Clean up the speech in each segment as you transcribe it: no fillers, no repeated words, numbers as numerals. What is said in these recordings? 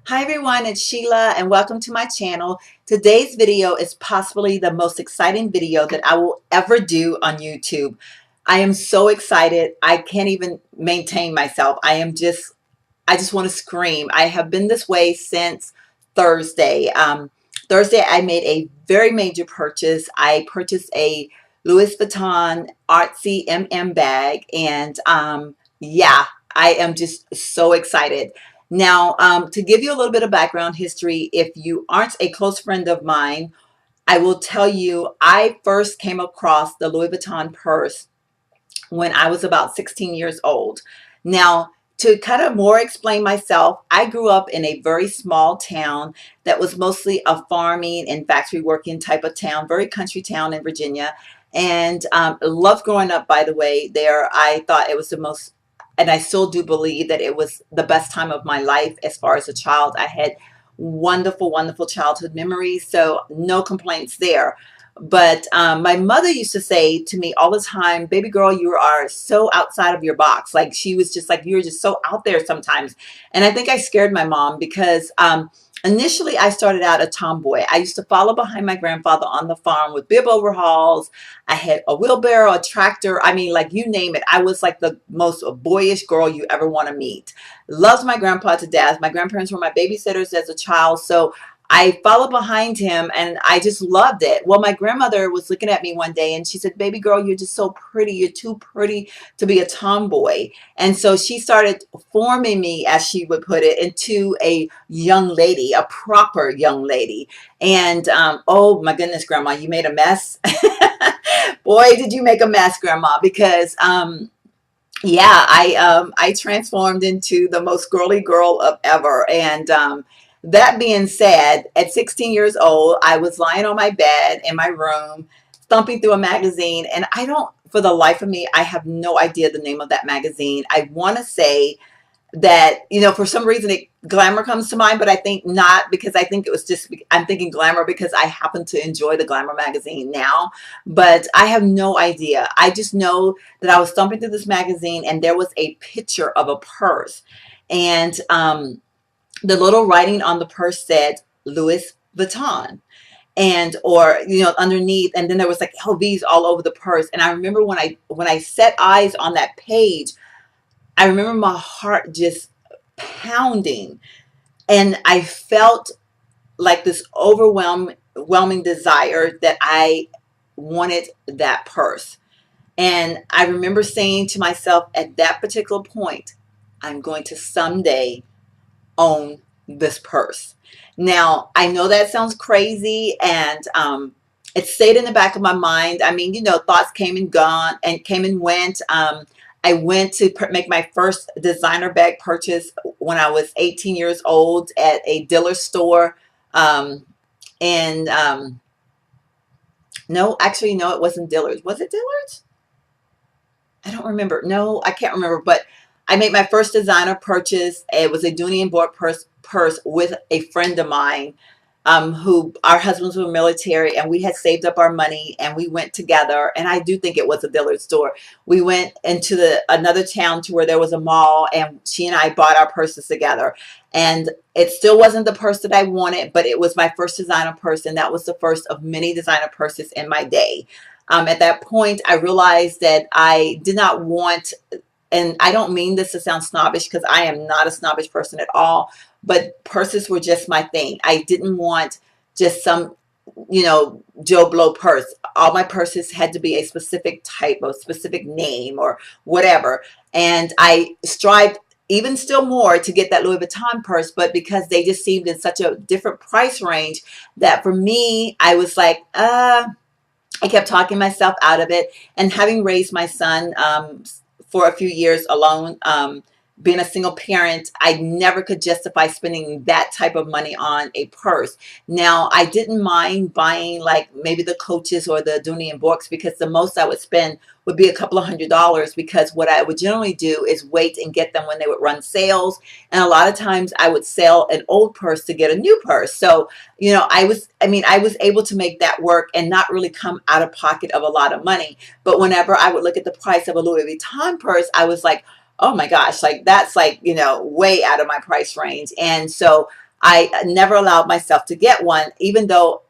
Hi everyone, it's Sheila and welcome to my channel. Today's video is possibly the most exciting video that I will ever do on YouTube. I am so excited. I can't even maintain myself. I just want to scream. I have been this way since Thursday. Thursday I made a very major purchase. I purchased a Louis Vuitton Artsy bag and yeah, I am just so excited. Now, to give you a little bit of background history, if you aren't a close friend of mine, I will tell you I first came across the Louis Vuitton purse when I was about 16 years old. Now, to kind of more explain myself, I grew up in a very small town that was mostly a farming and factory working type of town, very country town in Virginia. And loved growing up, by the way, there. I thought it was the most, and I still do believe that it was the best time of my life as far as a child. I had wonderful, wonderful childhood memories, so no complaints there. But my mother used to say to me all the time, baby girl, you are so outside of your box. Like she was just like, you're just so out there sometimes. And I think I scared my mom because initially I started out a tomboy. I used to follow behind my grandfather on the farm with bib overhauls. I had a wheelbarrow, a tractor. I mean, like you name it. I was like the most boyish girl you ever want to meet. Loved my grandpa to death. My grandparents were my babysitters as a child. So I followed behind him and I just loved it. Well, my grandmother was looking at me one day and she said, baby girl, you're just so pretty. You're too pretty to be a tomboy. And so she started forming me, as she would put it, into a young lady, a proper young lady. And oh my goodness, grandma, you made a mess. Boy, did you make a mess, grandma, because yeah, I transformed into the most girly girl of ever. And that being said, at 16 years old, I was lying on my bed in my room, thumping through a magazine, and I don't, for the life of me, I have no idea the name of that magazine. I want to say that, you know, for some reason glamour comes to mind, but I think not, because I think it was just, I'm thinking glamour because I happen to enjoy the glamour magazine now, but I have no idea. I just know that I was thumbing through this magazine and there was a picture of a purse, and the little writing on the purse said Louis Vuitton, and or you know, underneath, and then there was like LVs all over the purse. And I remember when I set eyes on that page, I remember my heart just pounding, and I felt like this overwhelming desire that I wanted that purse. And I remember saying to myself at that particular point, I'm going to someday own this purse. Now, I know that sounds crazy, and it stayed in the back of my mind. I mean, you know, thoughts came and gone and came and went. I went to make my first designer bag purchase when I was 18 years old at a dealer store. Um, and no, actually, no, it wasn't Dillard's. Was it Dillard's? I don't remember. No, I can't remember. But I made my first designer purchase. It was a Dooney and Board purse with a friend of mine, who our husbands were military, and we had saved up our money and we went together. And I do think it was a Dillard store. We went into another town to where there was a mall, and she and I bought our purses together. And it still wasn't the purse that I wanted, but it was my first designer purse, and that was the first of many designer purses in my day. At that point, I realized that I did not want, and I don't mean this to sound snobbish because I am not a snobbish person at all, but purses were just my thing. I didn't want just some, you know, Joe Blow purse. All my purses had to be a specific type of specific name or whatever. And I strived even still more to get that Louis Vuitton purse, but because they just seemed in such a different price range, that for me, I was like, I kept talking myself out of it. And having raised my son for a few years alone, being a single parent, I never could justify spending that type of money on a purse. Now, I didn't mind buying like maybe the Coaches or the Dooney and Bourke's, because the most I would spend would be a couple of $100, because what I would generally do is wait and get them when they would run sales. And a lot of times I would sell an old purse to get a new purse. So, you know, I was able to make that work and not really come out of pocket of a lot of money. But whenever I would look at the price of a Louis Vuitton purse, I was like, oh my gosh, like that's like, you know, way out of my price range. And so I never allowed myself to get one, even though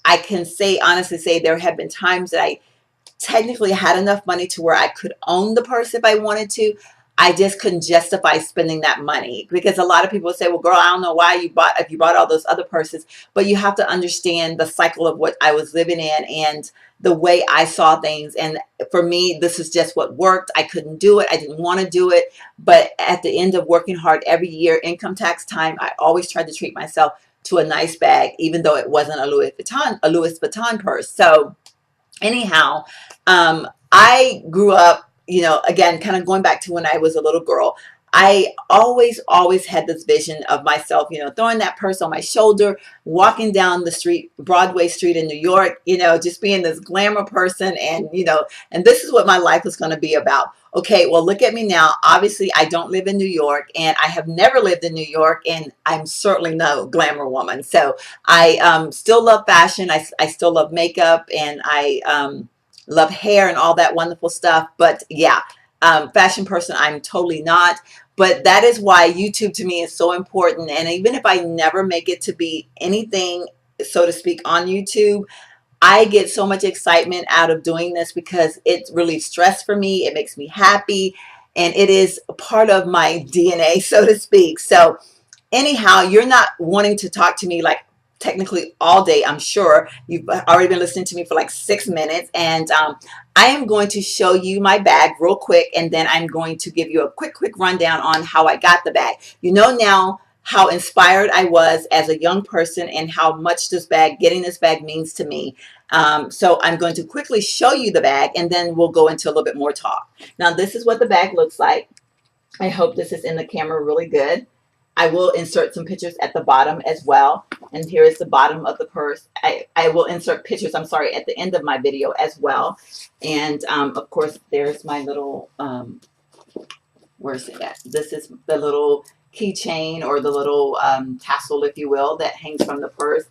I can say, honestly say, there have been times that I technically had enough money to where I could own the purse if I wanted to. I just couldn't justify spending that money, because a lot of people say, well, girl, I don't know why you bought, if you bought all those other purses. But you have to understand the cycle of what I was living in and the way I saw things. And for me, this is just what worked. I couldn't do it. I didn't want to do it. But at the end of working hard every year, income tax time, I always tried to treat myself to a nice bag, even though it wasn't a Louis Vuitton purse. So anyhow, I grew up, you know, again, kind of going back to when I was a little girl. I always had this vision of myself, you know, throwing that purse on my shoulder, walking down the street, Broadway Street in New York, you know, just being this glamour person. And, you know, and this is what my life was going to be about. Okay, well, look at me now. Obviously, I don't live in New York, and I have never lived in New York, and I'm certainly no glamour woman. So I still love fashion. I still love makeup, and I love hair and all that wonderful stuff. But yeah, fashion person, I'm totally not. But that is why YouTube to me is so important. And even if I never make it to be anything, so to speak, on YouTube, I get so much excitement out of doing this because it relieves stress for me. It makes me happy. And it is a part of my DNA, so to speak. So anyhow, you're not wanting to talk to me like technically all day. I'm sure you've already been listening to me for like 6 minutes, and I am going to show you my bag real quick, and then I'm going to give you a quick rundown on how I got the bag. You know now how inspired I was as a young person and how much getting this bag means to me. So I'm going to quickly show you the bag, and then we'll go into a little bit more talk. Now, this is what the bag looks like. I hope this is in the camera really good. I will insert some pictures at the bottom as well. And here is the bottom of the purse. I will insert pictures, I'm sorry, at the end of my video as well. And of course, there's my little, where's it at? This is the little keychain, or the little tassel, if you will, that hangs from the purse.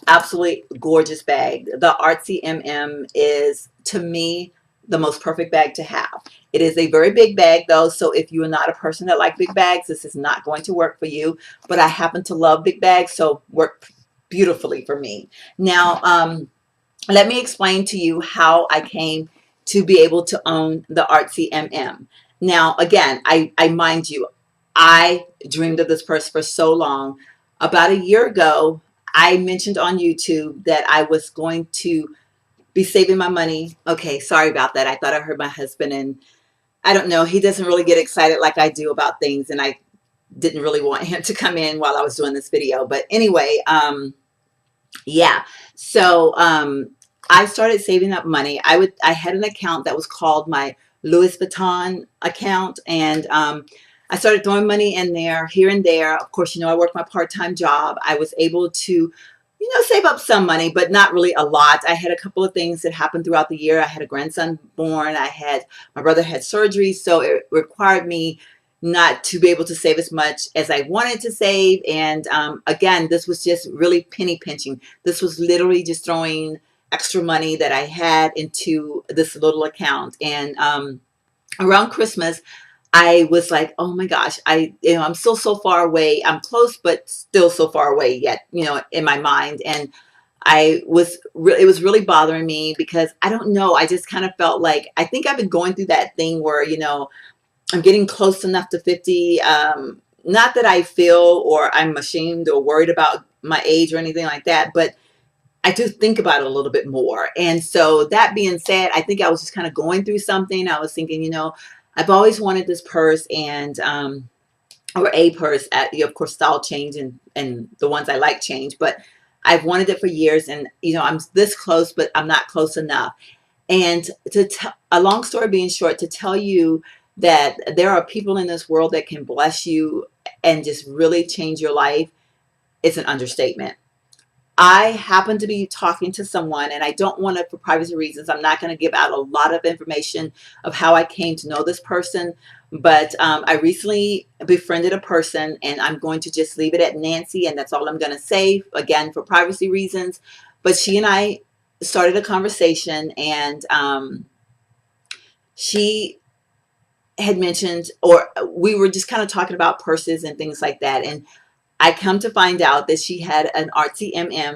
Absolutely gorgeous bag. The Artsy MM is, to me, the most perfect bag to have. It is a very big bag though, so if you are not a person that like big bags, this is not going to work for you. But I happen to love big bags, so work beautifully for me. Now, let me explain to you how I came to be able to own the Artsy MM. Now, again, I mind you, I dreamed of this purse for so long. About a year ago, I mentioned on YouTube that I was going to be saving my money. Okay, sorry about that. I thought I heard my husband, and I don't know. He doesn't really get excited like I do about things, and I didn't really want him to come in while I was doing this video. But anyway, yeah. So I started saving up money. I had an account that was called my Louis Vuitton account, and I started throwing money in there, here and there. Of course, you know, I worked my part-time job. I was able to, you know, save up some money, but not really a lot. I had a couple of things that happened throughout the year. I had a grandson born. My brother had surgery, so it required me not to be able to save as much as I wanted to save. And again, this was just really penny pinching. This was literally just throwing extra money that I had into this little account. And around Christmas, I was like, oh my gosh, I'm still so far away. I'm close, but still so far away yet, you know, in my mind. And it was really bothering me because I don't know. I just kind of felt like, I think I've been going through that thing where, you know, I'm getting close enough to 50. Not that I feel or I'm ashamed or worried about my age or anything like that, but I do think about it a little bit more. And so that being said, I think I was just kind of going through something. I was thinking, you know, I've always wanted this purse, and or a purse. Of course, style change, and the ones I like change, but I've wanted it for years, and you know, I'm this close, but I'm not close enough. And a long story being short, to tell you that there are people in this world that can bless you and just really change your life, it's an understatement. I happen to be talking to someone, and I don't want to, for privacy reasons, I'm not going to give out a lot of information of how I came to know this person. But I recently befriended a person, and I'm going to just leave it at Nancy, and that's all I'm going to say, again, for privacy reasons. But she and I started a conversation, and she had mentioned, or we were just kind of talking about purses and things like that. And I come to find out that she had an Artsy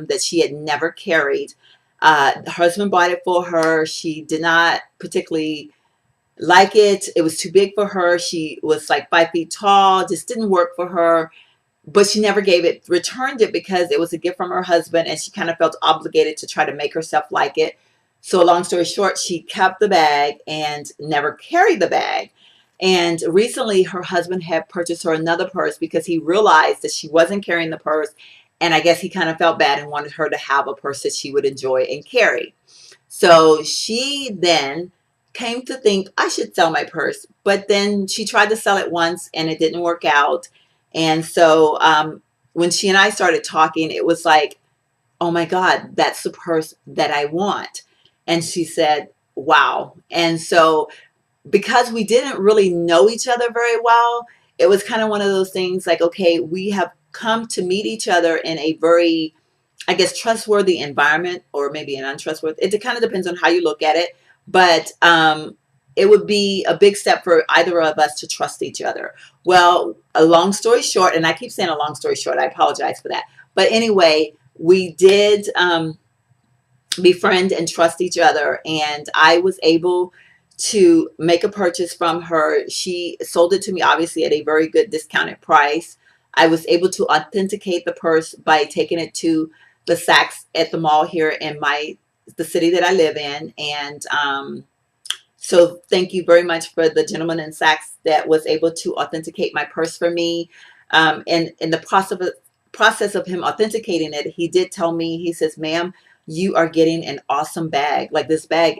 that she had never carried. Her husband bought it for her. She did not particularly like it. It was too big for her. She was like 5 feet tall, just didn't work for her. But she never gave it, returned it because it was a gift from her husband and she kind of felt obligated to try to make herself like it. So, long story short, she kept the bag and never carried the bag. And recently, her husband had purchased her another purse because he realized that she wasn't carrying the purse. And I guess he kind of felt bad and wanted her to have a purse that she would enjoy and carry. So she then came to think I should sell my purse, but then she tried to sell it once and it didn't work out. And so when she and I started talking, it was like, oh my God, that's the purse that I want. And she said, wow. And so because we didn't really know each other very well, it was kind of one of those things like, okay, we have come to meet each other in a very, I guess, trustworthy environment, or maybe an untrustworthy. It kind of depends on how you look at it. But it would be a big step for either of us to trust each other. Well, a long story short, and I keep saying a long story short, I apologize for that. But anyway, we did befriend and trust each other. And I was able to make a purchase from her. She sold it to me, obviously, at a very good discounted price. I was able to authenticate the purse by taking it to the Saks at the mall here in the city that I live in. And so thank you very much for the gentleman in Saks that was able to authenticate my purse for me. And in the process of him authenticating it, he did tell me, he says, ma'am, you are getting an awesome bag. Like, this bag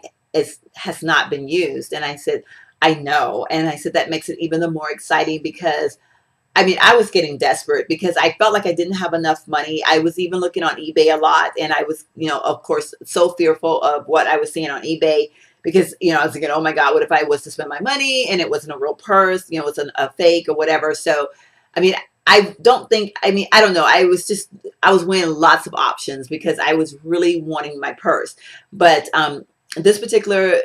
has not been used. And I said, I know. And I said, that makes it even the more exciting because I mean, I was getting desperate because I felt like I didn't have enough money. I was even looking on eBay a lot. And I was, of course, so fearful of what I was seeing on eBay because, I was thinking, oh my God, what if I was to spend my money and it wasn't a real purse, it was a fake or whatever. So, I mean, I don't know. I was weighing lots of options because I was really wanting my purse. But this particular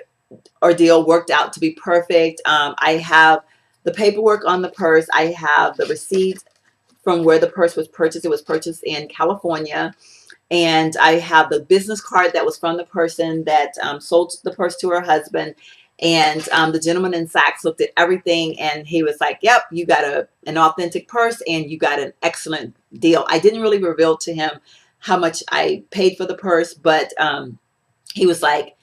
ordeal worked out to be perfect. I have the paperwork on the purse. I have the receipt from where the purse was purchased. It was purchased in California. And I have the business card that was from the person that sold the purse to her husband. And the gentleman in Saks looked at everything and he was like, yep, you got an authentic purse and you got an excellent deal. I didn't really reveal to him how much I paid for the purse, but he was like,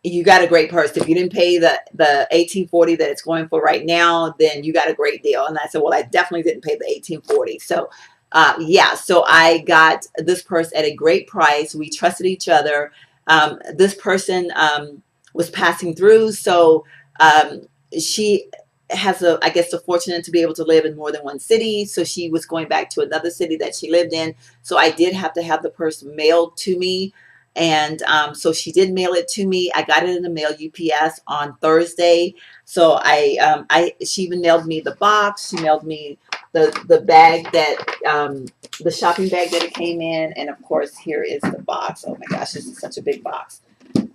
you got a great purse. If you didn't pay the 1840 that it's going for right now, then you got a great deal. And I said, well, I definitely didn't pay the 1840. So yeah, so I got this purse at a great price. We trusted each other. This person was passing through. So she has I guess the fortunate to be able to live in more than one city. So she was going back to another city that she lived in. So I did have to have the purse mailed to me. And so she did mail it to me. I got it in the mail UPS on Thursday. So she even mailed me the box. She mailed me the bag the shopping bag that it came in. And of course, here is the box. Oh my gosh, this is such a big box.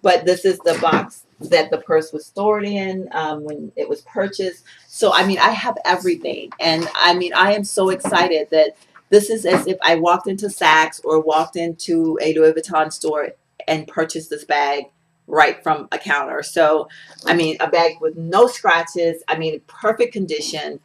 But this is the box that the purse was stored in when it was purchased. So, I mean, I have everything. And I mean, I am so excited that this is as if I walked into Saks or walked into a Louis Vuitton store and purchased this bag right from a counter. So, I mean, a bag with no scratches. I mean, perfect condition.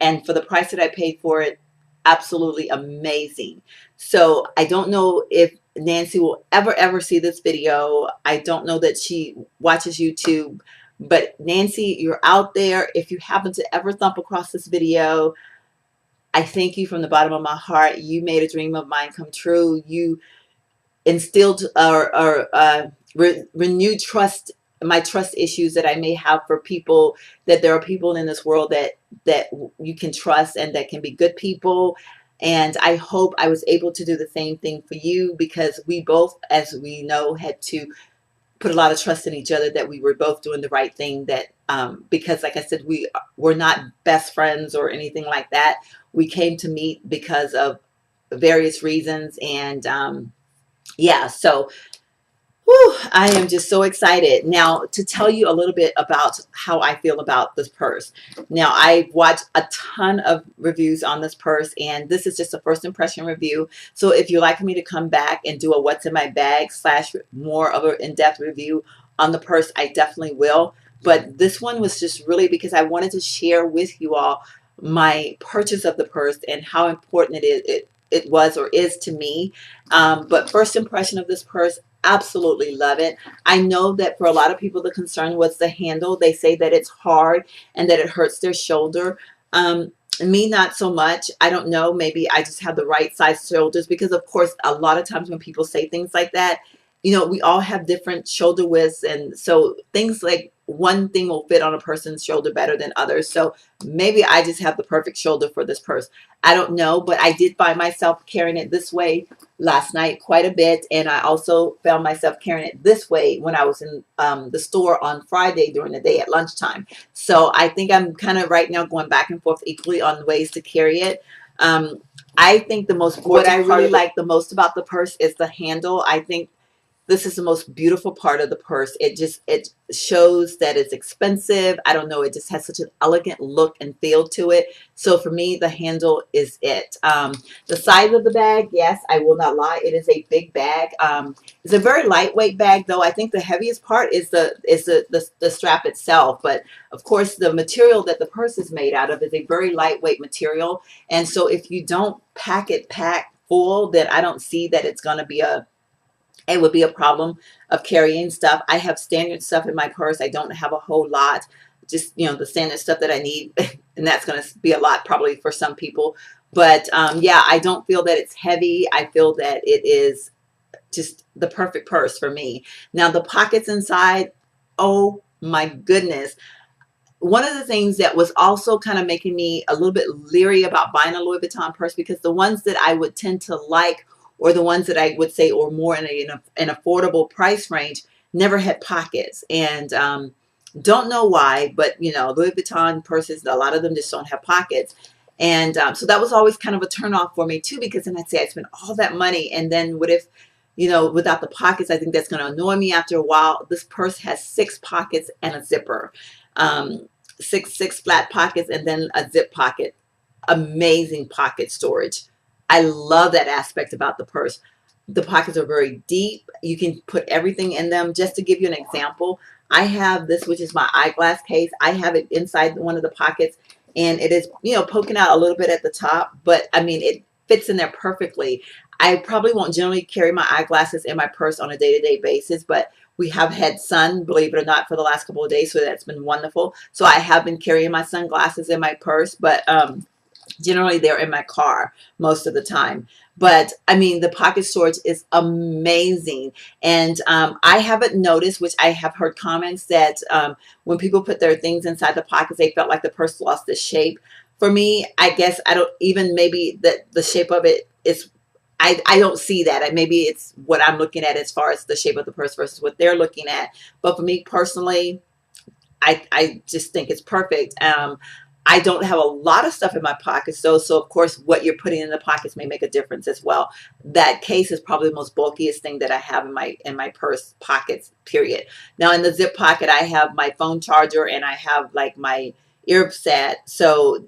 And for the price that I paid for it, absolutely amazing. So I don't know if Nancy will ever see this video. I don't know that she watches YouTube, but Nancy, you're out there. If you happen to ever thump across this video, I thank you from the bottom of my heart. You made a dream of mine come true. You instilled or renewed trust, my trust issues that I may have for people, that there are people in this world that you can trust and that can be good people. And I hope I was able to do the same thing for you, because we both, as we know, had to put a lot of trust in each other that we were both doing the right thing. That because, like I said, we were not best friends or anything like that. We came to meet because of various reasons. And yeah, so Whew, I am just so excited. Now, to tell you a little bit about how I feel about this purse. Now, I've watched a ton of reviews on this purse, and this is just a first impression review. So if you'd like for me to come back and do a what's in my bag slash more of an in-depth review on the purse, I definitely will. But this one was just really because I wanted to share with you all my purchase of the purse and how important it was or is to me. But first impression of this purse, absolutely love it. I know that for a lot of people, the concern was the handle. They say that it's hard and that it hurts their shoulder. Me, not so much. I don't know. Maybe I just have the right size shoulders because, of course, a lot of times when people say things like that, you know, we all have different shoulder widths. And so things like one thing will fit on a person's shoulder better than others. So maybe I just have the perfect shoulder for this purse. I don't know, but I did find myself carrying it this way last night quite a bit, and I also found myself carrying it this way when I was in the store on Friday during the day at lunchtime. So I think I'm kind of right now going back and forth equally on ways to carry it. Um, I think what I really like the most about the purse is the handle. I think this is the most beautiful part of the purse. It shows that it's expensive. I don't know. It just has such an elegant look and feel to it. So for me, the handle is it. The size of the bag, yes, I will not lie. It is a big bag. It's a very lightweight bag, though. I think the heaviest part is the strap itself. But of course, the material that the purse is made out of is a very lightweight material. And so if you don't pack full, then I don't see that it would be a problem of carrying stuff. I have standard stuff in my purse. I don't have a whole lot, just, you know, the standard stuff that I need. And that's going to be a lot probably for some people. But yeah, I don't feel that it's heavy. I feel that it is just the perfect purse for me. Now, the pockets inside, oh my goodness. One of the things that was also kind of making me a little bit leery about buying a Louis Vuitton purse, because the ones that I would tend to like, or the ones that I would say are more in an affordable price range, never had pockets. And don't know why, but you know, Louis Vuitton purses, a lot of them just don't have pockets. And so that was always kind of a turnoff for me too, because then I'd say I spent all that money, and then what if, you know, without the pockets? I think that's going to annoy me after a while. This purse has 6 pockets and a zipper. Um, six flat pockets and then a zip pocket. Amazing pocket storage. I love that aspect about the purse. The pockets are very deep. You can put everything in them. Just to give you an example, I have this, which is my eyeglass case. I have it inside one of the pockets, and it is, you know, poking out a little bit at the top, but I mean, it fits in there perfectly. I probably won't generally carry my eyeglasses in my purse on a day-to-day basis, but we have had sun, believe it or not, for the last couple of days, so that's been wonderful. So I have been carrying my sunglasses in my purse, but generally they're in my car most of the time. But I mean, the pocket storage is amazing. And I haven't noticed, which I have heard comments that when people put their things inside the pockets, they felt like the purse lost its shape. For me, I guess I don't even, maybe that the shape of it is, I don't see that. Maybe it's what I'm looking at as far as the shape of the purse versus what they're looking at. But for me personally, I just think it's perfect. I don't have a lot of stuff in my pockets, though, so of course what you're putting in the pockets may make a difference as well. That case is probably the most bulkiest thing that I have in my purse pockets, period. Now in the zip pocket, I have my phone charger and I have like my ear set. So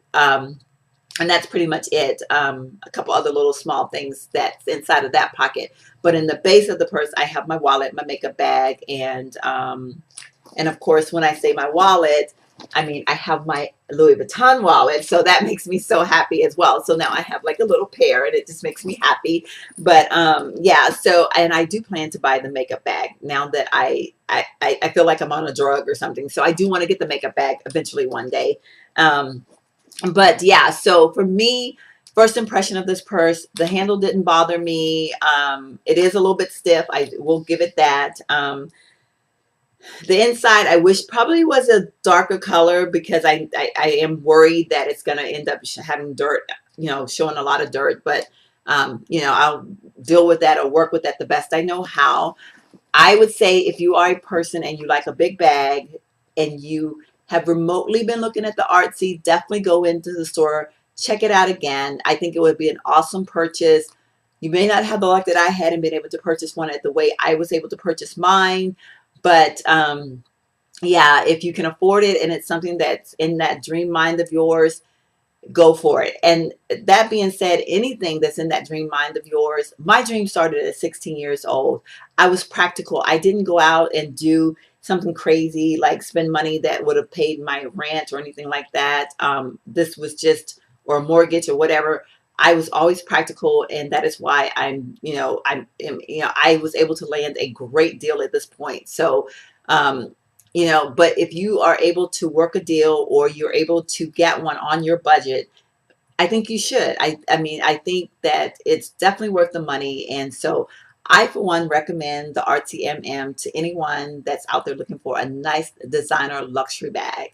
and that's pretty much it. A couple other little small things that's inside of that pocket. But in the base of the purse, I have my wallet, my makeup bag, and of course, when I say my wallet, I mean, I have my Louis Vuitton wallet. So that makes me so happy as well. So now I have like a little pair, and it just makes me happy. But yeah, so, and I do plan to buy the makeup bag now that I feel like I'm on a drug or something. So I do want to get the makeup bag eventually one day. But yeah, so for me, first impression of this purse, the handle didn't bother me. It is a little bit stiff. I will give it that. The inside, I wish probably was a darker color, because I am worried that it's going to end up having dirt, you know, showing a lot of dirt. But, you know, I'll deal with that or work with that the best I know how. I would say if you are a person and you like a big bag and you have remotely been looking at the Artsy, definitely go into the store, check it out again. I think it would be an awesome purchase. You may not have the luck that I had and been able to purchase one at the way I was able to purchase mine, but yeah, if you can afford it and it's something that's in that dream mind of yours, go for it. And that being said, anything that's in that dream mind of yours, my dream started at 16 years old. I was practical. I didn't go out and do something crazy like spend money that would have paid my rent or anything like that. This was just, or a mortgage or whatever. I was always practical, and that is why I was able to land a great deal at this point. So, um, but if you are able to work a deal or you're able to get one on your budget, I think you should. I mean, I think that it's definitely worth the money. And so I, for one, recommend the Artsy MM to anyone that's out there looking for a nice designer luxury bag.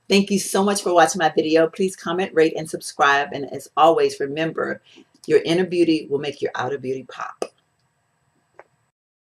Thank you so much for watching my video. Please comment, rate, and subscribe. And as always, remember, your inner beauty will make your outer beauty pop.